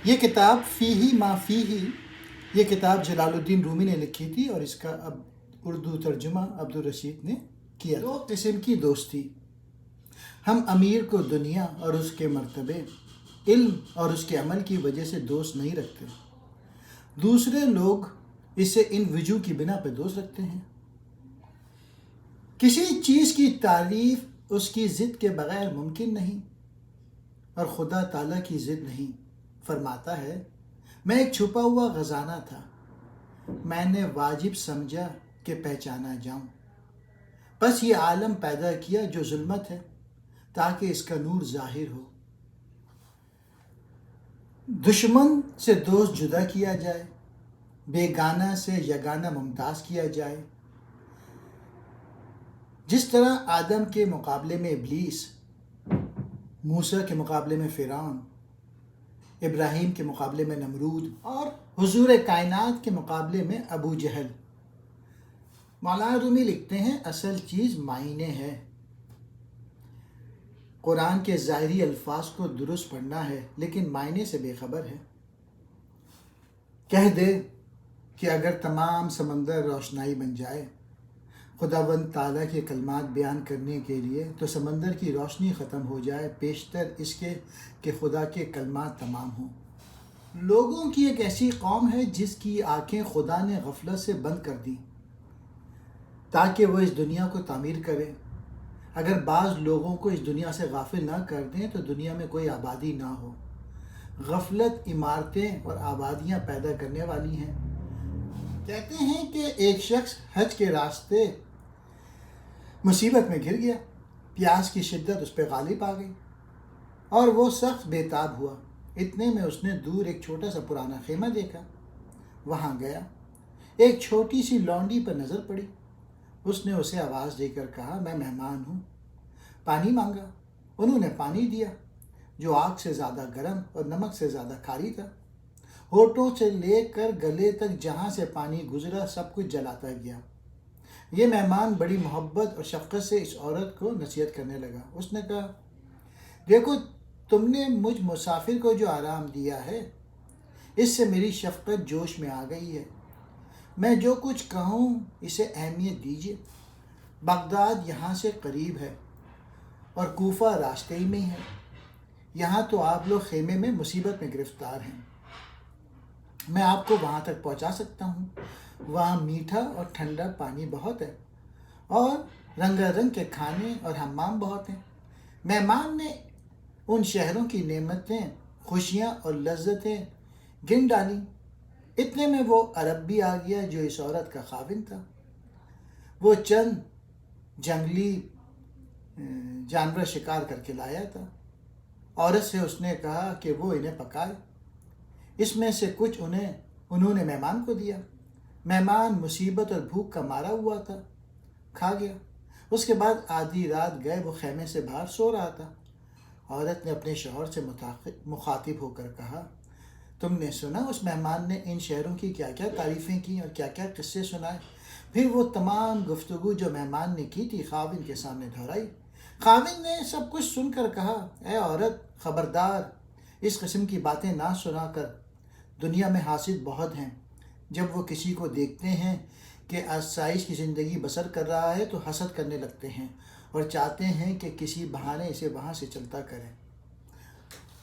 یہ کتاب فیہی ما فیہی، یہ کتاب جلال الدین رومی نے لکھی تھی اور اس کا اب اردو ترجمہ عبدالرشید نے کیا تھا۔ دو قسم کی دوستی، ہم امیر کو دنیا اور اس کے مرتبے، علم اور اس کے عمل کی وجہ سے دوست نہیں رکھتے، دوسرے لوگ اسے ان وجوہ کی بنا پہ دوست رکھتے ہیں۔ کسی چیز کی تعریف اس کی ضد کے بغیر ممکن نہیں، اور خدا تعالیٰ کی ضد نہیں۔ فرماتا ہے، میں ایک چھپا ہوا خزانہ تھا، میں نے واجب سمجھا کہ پہچانا جاؤں، بس یہ عالم پیدا کیا جو ظلمت ہے تاکہ اس کا نور ظاہر ہو۔ دشمن سے دوست جدا کیا جائے، بیگانہ سے یگانہ ممتاز کیا جائے۔ جس طرح آدم کے مقابلے میں ابلیس، موسیٰ کے مقابلے میں فرعون، ابراہیم کے مقابلے میں نمرود اور حضور کائنات کے مقابلے میں ابو جہل۔ مولانا رومی لکھتے ہیں، اصل چیز معنی ہے۔ قرآن کے ظاہری الفاظ کو درست پڑھنا ہے لیکن معنی سے بے خبر ہے۔ کہہ دے کہ اگر تمام سمندر روشنائی بن جائے خداوند تعالیٰ کے کلمات بیان کرنے کے لیے، تو سمندر کی روشنی ختم ہو جائے پیشتر اس کے کہ خدا کے کلمات تمام ہوں۔ لوگوں کی ایک ایسی قوم ہے جس کی آنکھیں خدا نے غفلت سے بند کر دیں تاکہ وہ اس دنیا کو تعمیر کرے۔ اگر بعض لوگوں کو اس دنیا سے غافل نہ کر دیں تو دنیا میں کوئی آبادی نہ ہو۔ غفلت عمارتیں اور آبادیاں پیدا کرنے والی ہیں۔ کہتے ہیں کہ ایک شخص حج کے راستے مصیبت میں گر گیا، پیاس کی شدت اس پہ غالب آ گئی اور وہ سخت بے تاب ہوا۔ اتنے میں اس نے دور ایک چھوٹا سا پرانا خیمہ دیکھا، وہاں گیا، ایک چھوٹی سی لونڈی پر نظر پڑی۔ اس نے اسے آواز دے کر کہا، میں مہمان ہوں، پانی مانگا۔ انہوں نے پانی دیا جو آگ سے زیادہ گرم اور نمک سے زیادہ کھاری تھا۔ ہونٹوں سے لے کر گلے تک جہاں سے پانی گزرا سب کچھ جلاتا گیا۔ یہ مہمان بڑی محبت اور شفقت سے اس عورت کو نصیحت کرنے لگا۔ اس نے کہا، دیکھو تم نے مجھ مسافر کو جو آرام دیا ہے اس سے میری شفقت جوش میں آ گئی ہے، میں جو کچھ کہوں اسے اہمیت دیجیے۔ بغداد یہاں سے قریب ہے اور کوفہ راستے ہی میں ہے، یہاں تو آپ لوگ خیمے میں مصیبت میں گرفتار ہیں، میں آپ کو وہاں تک پہنچا سکتا ہوں۔ وہاں میٹھا اور ٹھنڈا پانی بہت ہے اور رنگا رنگ کے کھانے اور حمام بہت ہیں۔ مہمان نے ان شہروں کی نعمتیں، خوشیاں اور لذتیں گن ڈالیں۔ اتنے میں وہ عرب بھی آ گیا جو اس عورت کا خاوند تھا۔ وہ چند جنگلی جانور شکار کر کے لایا تھا۔ عورت سے اس نے کہا کہ وہ انہیں پکائے۔ اس میں سے کچھ انہوں نے مہمان کو دیا۔ مہمان مصیبت اور بھوک کا مارا ہوا تھا، کھا گیا۔ اس کے بعد آدھی رات گئے وہ خیمے سے باہر سو رہا تھا۔ عورت نے اپنے شوہر سے مخاطب ہو کر کہا، تم نے سنا اس مہمان نے ان شہروں کی کیا کیا تعریفیں کی اور کیا کیا قصے سنائے؟ پھر وہ تمام گفتگو جو مہمان نے کی تھی خاوند کے سامنے دہرائی۔ خاوند نے سب کچھ سن کر کہا، اے عورت خبردار، اس قسم کی باتیں نہ سنا کر، دنیا میں حاسد بہت ہیں، جب وہ کسی کو دیکھتے ہیں کہ آسائش کی زندگی بسر کر رہا ہے تو حسد کرنے لگتے ہیں اور چاہتے ہیں کہ کسی بہانے اسے وہاں سے چلتا کریں۔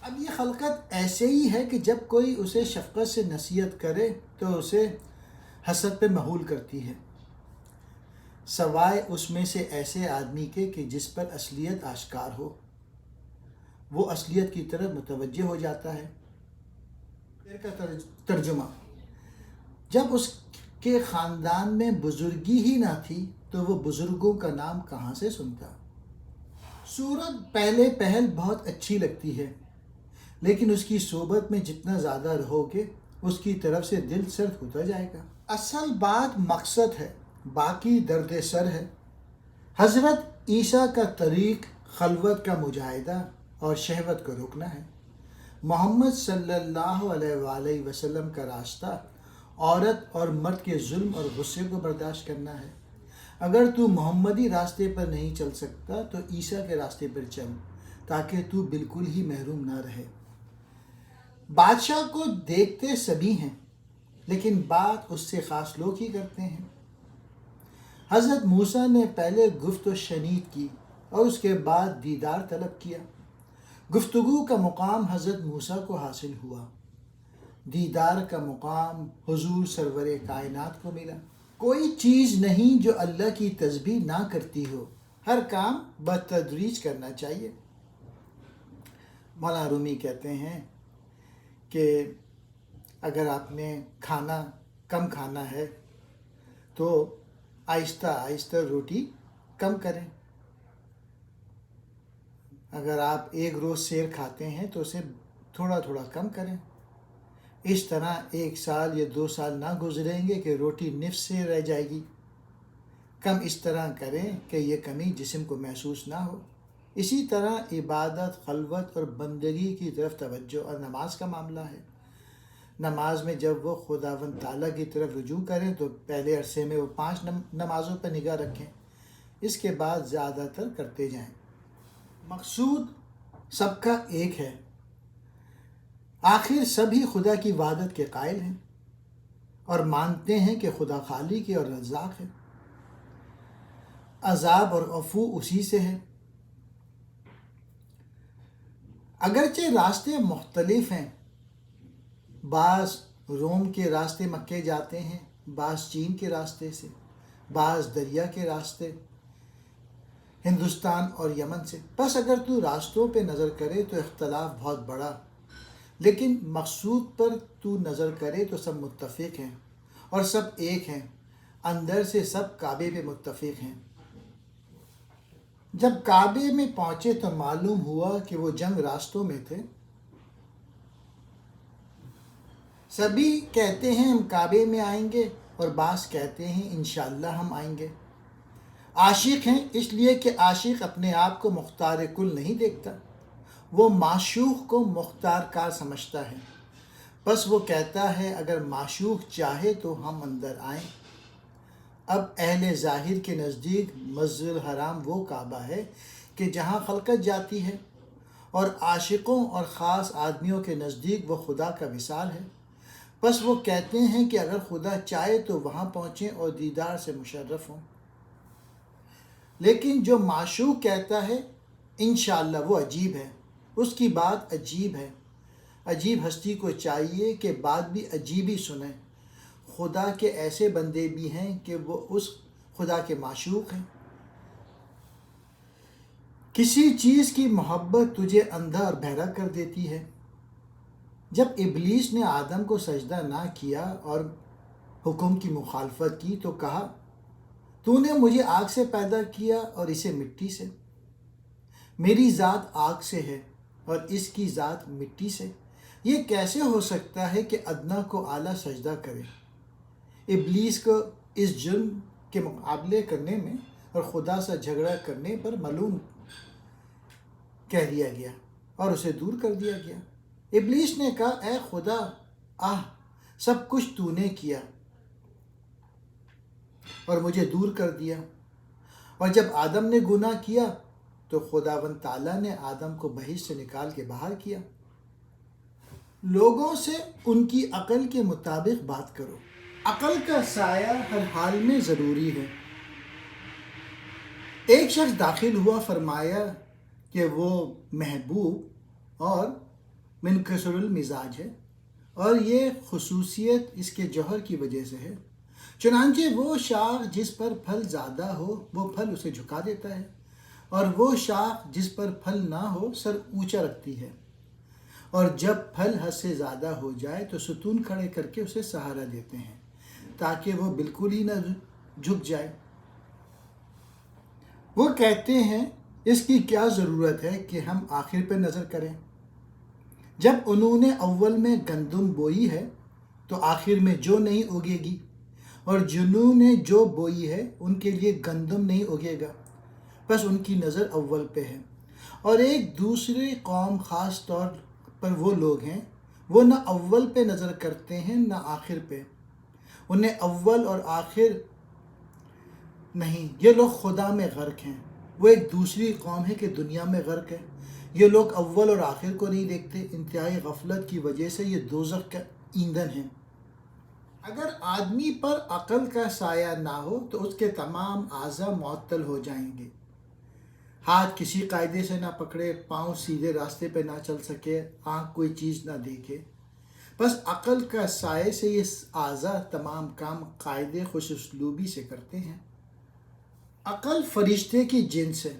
اب یہ خلقت ایسے ہی ہے کہ جب کوئی اسے شفقت سے نصیحت کرے تو اسے حسد پہ محول کرتی ہے، سوائے اس میں سے ایسے آدمی کے کہ جس پر اصلیت آشکار ہو، وہ اصلیت کی طرف متوجہ ہو جاتا ہے۔ پھر کا ترجمہ، جب اس کے خاندان میں بزرگی ہی نہ تھی تو وہ بزرگوں کا نام کہاں سے سنتا؟ صورت پہلے پہل بہت اچھی لگتی ہے لیکن اس کی صحبت میں جتنا زیادہ رہو گے اس کی طرف سے دل سرد ہوتا جائے گا۔ اصل بات مقصد ہے، باقی درد سر ہے۔ حضرت عیسیٰ کا طریق خلوت کا مجاہدہ اور شہوت کو روکنا ہے۔ محمد صلی اللہ علیہ وآلہ وسلم کا راستہ عورت اور مرد کے ظلم اور غصے کو برداشت کرنا ہے۔ اگر تو محمدی راستے پر نہیں چل سکتا تو عیسیٰ کے راستے پر چل تاکہ تو بالکل ہی محروم نہ رہے۔ بادشاہ کو دیکھتے سبھی ہیں لیکن بات اس سے خاص لوگ ہی کرتے ہیں۔ حضرت موسیٰ نے پہلے گفت و شنید کی اور اس کے بعد دیدار طلب کیا۔ گفتگو کا مقام حضرت موسیٰ کو حاصل ہوا، دیدار کا مقام حضور سرور کائنات کو ملا۔ کوئی چیز نہیں جو اللہ کی تسبیح نہ کرتی ہو، ہر کام بتدریج کرنا چاہیے۔ مولانا رومی کہتے ہیں کہ اگر آپ نے کھانا کم کھانا ہے تو آہستہ آہستہ روٹی کم کریں۔ اگر آپ ایک روز سیر کھاتے ہیں تو اسے تھوڑا تھوڑا کم کریں۔ اس طرح 1 سال یا 2 سال نہ گزریں گے کہ روٹی نصف سے رہ جائے گی۔ کم اس طرح کریں کہ یہ کمی جسم کو محسوس نہ ہو۔ اسی طرح عبادت، خلوت اور بندگی کی طرف توجہ اور نماز کا معاملہ ہے۔ نماز میں جب وہ خداوند تعالیٰ کی طرف رجوع کریں تو پہلے عرصے میں وہ 5 نمازوں پر نگاہ رکھیں، اس کے بعد زیادہ تر کرتے جائیں۔ مقصود سب کا ایک ہے، آخر سبھی خدا کی وحدت کے قائل ہیں اور مانتے ہیں کہ خدا خالق اور رزاق ہے، عذاب اور عفو اسی سے ہے۔ اگرچہ راستے مختلف ہیں، بعض روم کے راستے مکے جاتے ہیں، بعض چین کے راستے سے، بعض دریا کے راستے ہندوستان اور یمن سے۔ بس اگر تو راستوں پہ نظر کرے تو اختلاف بہت بڑا، لیکن مقصود پر تو نظر کرے تو سب متفق ہیں اور سب ایک ہیں، اندر سے سب کعبے پہ متفق ہیں۔ جب کعبے میں پہنچے تو معلوم ہوا کہ وہ جنگ راستوں میں تھے۔ سبھی کہتے ہیں ہم کعبے میں آئیں گے اور بعض کہتے ہیں انشاءاللہ ہم آئیں گے۔ عاشق ہیں اس لیے کہ عاشق اپنے آپ کو مختار کل نہیں دیکھتا، وہ معشوق کو مختار کار سمجھتا ہے۔ بس وہ کہتا ہے اگر معشوق چاہے تو ہم اندر آئیں۔ اب اہل ظاہر کے نزدیک مسجد الحرام وہ کعبہ ہے کہ جہاں خلقت جاتی ہے، اور عاشقوں اور خاص آدمیوں کے نزدیک وہ خدا کا وصال ہے۔ بس وہ کہتے ہیں کہ اگر خدا چاہے تو وہاں پہنچیں اور دیدار سے مشرف ہوں۔ لیکن جو معشوق کہتا ہے انشاءاللہ وہ عجیب ہے، اس کی بات عجیب ہے۔ عجیب ہستی کو چاہیے کہ بات بھی عجیب ہی سنیں۔ خدا کے ایسے بندے بھی ہیں کہ وہ اس خدا کے معشوق ہیں۔ کسی چیز کی محبت تجھے اندھا اور بہرا کر دیتی ہے۔ جب ابلیس نے آدم کو سجدہ نہ کیا اور حکم کی مخالفت کی تو کہا تو نے مجھے آگ سے پیدا کیا اور اسے مٹی سے، میری ذات آگ سے ہے اور اس کی ذات مٹی سے، یہ کیسے ہو سکتا ہے کہ ادنا کو اعلیٰ سجدہ کرے؟ ابلیس کو اس جرم کے مقابلے کرنے میں اور خدا سے جھگڑا کرنے پر ملعون کہہ دیا گیا اور اسے دور کر دیا گیا۔ ابلیس نے کہا اے خدا، سب کچھ تو نے کیا اور مجھے دور کر دیا۔ اور جب آدم نے گناہ کیا تو خداوند تعالیٰ نے آدم کو بہشت سے نکال کے باہر کیا۔ لوگوں سے ان کی عقل کے مطابق بات کرو، عقل کا سایہ ہر حال میں ضروری ہے۔ ایک شخص داخل ہوا، فرمایا کہ وہ محبوب اور منکسر المزاج ہے اور یہ خصوصیت اس کے جوہر کی وجہ سے ہے۔ چنانچہ وہ شاخ جس پر پھل زیادہ ہو وہ پھل اسے جھکا دیتا ہے، اور وہ شاخ جس پر پھل نہ ہو سر اونچا رکھتی ہے، اور جب پھل حد سے زیادہ ہو جائے تو ستون کھڑے کر کے اسے سہارا دیتے ہیں تاکہ وہ بالکل ہی نہ جھک جائے۔ وہ کہتے ہیں اس کی کیا ضرورت ہے کہ ہم آخر پہ نظر کریں؟ جب انہوں نے اول میں گندم بوئی ہے تو آخر میں جو نہیں اگے گی، اور جنہوں نے جو بوئی ہے ان کے لیے گندم نہیں اگے گا، بس ان کی نظر اول پہ ہے۔ اور ایک دوسرے قوم خاص طور پر وہ لوگ ہیں، وہ نہ اول پہ نظر کرتے ہیں نہ آخر پہ، انہیں اول اور آخر نہیں، یہ لوگ خدا میں غرق ہیں۔ وہ ایک دوسری قوم ہے کہ دنیا میں غرق ہے، یہ لوگ اول اور آخر کو نہیں دیکھتے، انتہائی غفلت کی وجہ سے یہ دوزخ کا ایندھن ہے۔ اگر آدمی پر عقل کا سایہ نہ ہو تو اس کے تمام اعضاء معطل ہو جائیں گے۔ ہاتھ کسی قاعدے سے نہ پکڑے، پاؤں سیدھے راستے پہ نہ چل سکے، آنکھ کوئی چیز نہ دیکھے۔ بس عقل کا سائے سے یہ اعضاء تمام کام قاعدے خوش اسلوبی سے کرتے ہیں۔ عقل فرشتے کی جنس ہے،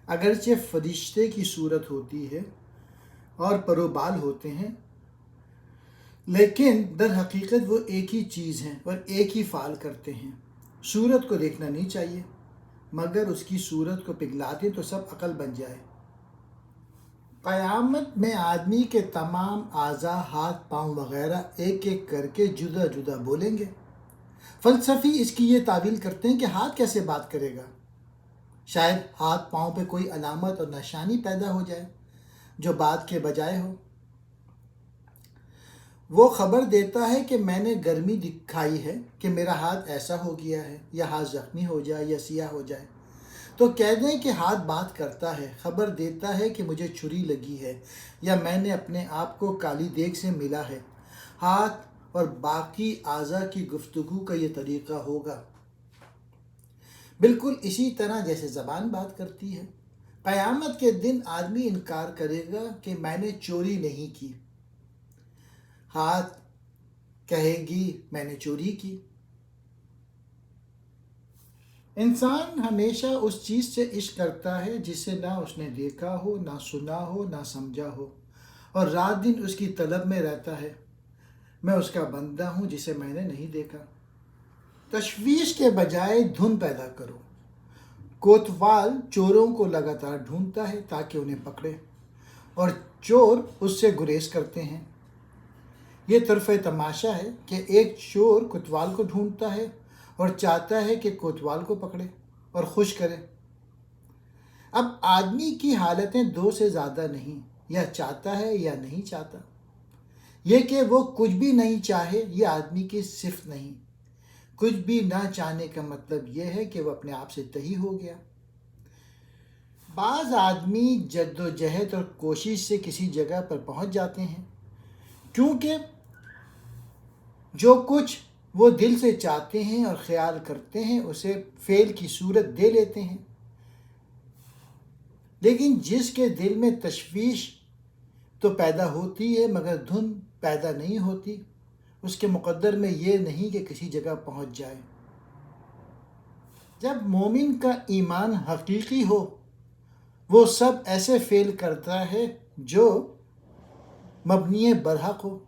اگرچہ فرشتے کی صورت ہوتی ہے اور پر و بال ہوتے ہیں، لیکن در حقیقت وہ ایک ہی چیز ہیں اور ایک ہی فعل کرتے ہیں۔ صورت کو دیکھنا نہیں چاہیے، مگر اس کی صورت کو پگھلا دیں تو سب عقل بن جائے۔ قیامت میں آدمی کے تمام اعضاء، ہاتھ، پاؤں وغیرہ ایک ایک کر کے جدا جدا بولیں گے۔ فلسفی اس کی یہ تعویل کرتے ہیں کہ ہاتھ کیسے بات کرے گا؟ شاید ہاتھ پاؤں پہ کوئی علامت اور نشانی پیدا ہو جائے جو بات کے بجائے ہو۔ وہ خبر دیتا ہے کہ میں نے گرمی دکھائی ہے کہ میرا ہاتھ ایسا ہو گیا ہے، یا ہاتھ زخمی ہو جائے یا سیاہ ہو جائے تو کہہ دیں کہ ہاتھ بات کرتا ہے، خبر دیتا ہے کہ مجھے چھری لگی ہے یا میں نے اپنے آپ کو کالی دیگ سے ملا ہے۔ ہاتھ اور باقی اعضاء کی گفتگو کا یہ طریقہ ہوگا، بالکل اسی طرح جیسے زبان بات کرتی ہے۔ قیامت کے دن آدمی انکار کرے گا کہ میں نے چوری نہیں کی، ہاتھ کہے گی میں نے چوری کی۔ انسان ہمیشہ اس چیز سے عشق کرتا ہے جسے نہ اس نے دیکھا ہو، نہ سنا ہو، نہ سمجھا ہو، اور رات دن اس کی طلب میں رہتا ہے۔ میں اس کا بندہ ہوں جسے میں نے نہیں دیکھا۔ تشویش کے بجائے دھن پیدا کرو۔ کوتوال چوروں کو لگاتار ڈھونڈتا ہے تاکہ انہیں پکڑے، اور چور اس سے گریز کرتے ہیں۔ یہ طرف تماشا ہے کہ ایک چور کوتوال کو ڈھونڈتا ہے اور چاہتا ہے کہ کوتوال کو پکڑے اور خوش کرے۔ اب آدمی کی حالتیں دو سے زیادہ نہیں، یا چاہتا ہے یا نہیں چاہتا۔ یہ کہ وہ کچھ بھی نہیں چاہے یہ آدمی کی صفت نہیں۔ کچھ بھی نہ چاہنے کا مطلب یہ ہے کہ وہ اپنے آپ سے تہی ہو گیا۔ بعض آدمی جد و جہد اور کوشش سے کسی جگہ پر پہنچ جاتے ہیں، کیونکہ جو کچھ وہ دل سے چاہتے ہیں اور خیال کرتے ہیں اسے فعل کی صورت دے لیتے ہیں۔ لیکن جس کے دل میں تشویش تو پیدا ہوتی ہے مگر دھن پیدا نہیں ہوتی، اس کے مقدر میں یہ نہیں کہ کسی جگہ پہنچ جائے۔ جب مومن کا ایمان حقیقی ہو، وہ سب ایسے فعل کرتا ہے جو مبنی برحق ہو۔